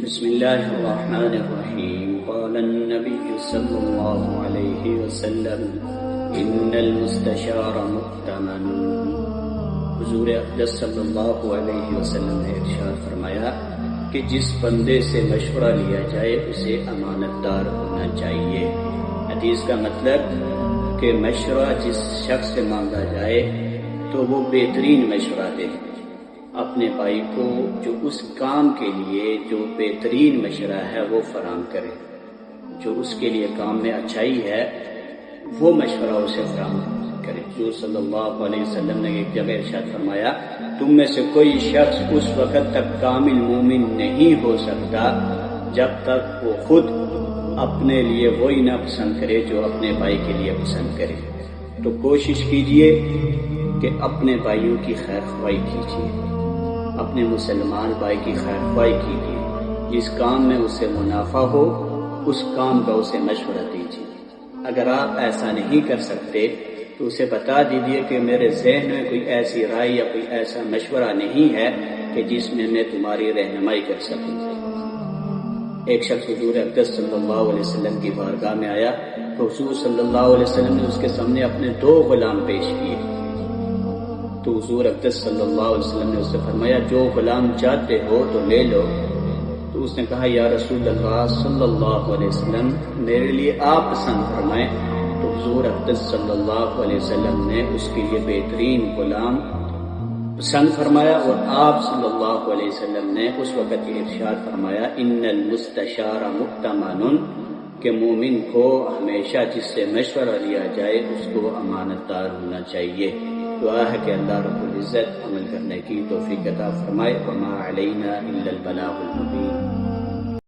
بسم الله الرحمن الرحيم قال النبي صلى الله عليه وسلم إن المستشار مؤتمن۔ حضور اقدس صلی اللہ علیہ وسلم نے ارشاد فرمایا کہ جس بندے سے مشورہ لیا جائے اسے امانت دار ہونا چاہیے۔ حدیث کا مطلب کہ مشورہ جس شخص سے مانگا جائے تو وہ بہترین مشورہ دے، اپنے بھائی کو جو اس کام کے لیے جو بہترین مشورہ ہے وہ فراہم کرے، جو اس کے لیے کام میں اچھائی ہے وہ مشورہ اسے فراہم کرے۔ حضور صلی اللہ علیہ وسلم نے ایک جگہ ارشاد فرمایا، تم میں سے کوئی شخص اس وقت تک کامل مومن نہیں ہو سکتا جب تک وہ خود اپنے لیے وہی نہ پسند کرے جو اپنے بھائی کے لیے پسند کرے۔ تو کوشش کیجئے کہ اپنے بھائیوں کی خیر خواہی کیجئے، اپنے مسلمان بھائی کی خیر خواہی کیجئے، جس کام میں اسے منافع ہو اس کام کا اسے مشورہ دیجئے۔ اگر آپ ایسا نہیں کر سکتے تو اسے بتا دیجئے کہ میرے ذہن میں کوئی ایسی رائے یا کوئی ایسا مشورہ نہیں ہے کہ جس میں میں تمہاری رہنمائی کر سکوں۔ ایک شخص حضور اقدس صلی اللہ علیہ وسلم کی بارگاہ میں آیا تو حضور صلی اللہ علیہ وسلم نے اس کے سامنے اپنے 2 غلام پیش کیے۔ تو حضور اقدس صلی اللہ علیہ وسلم نے اس سے فرمایا، جو غلام چاہتے ہو تو لے لو۔ تو اس نے کہا، یا رسول اللہ صلی اللہ علیہ وسلم میرے لیے آپ پسند فرمائیں۔ تو حضور اقدس صلی اللہ علیہ وسلم نے اس کے لیے بہترین غلام پسند فرمایا، اور آپ صلی اللہ علیہ وسلم نے اس وقت یہ ارشاد فرمایا، ان المستشار مؤتمن، کہ مومن کو ہمیشہ جس سے مشورہ لیا جائے اس کو امانت دار ہونا چاہیے۔ دعا ہے کہ اللہ رب العزت عمل کرنے کی توفیق عطا فرمائے۔ وما علینا الا البلاغ المبین۔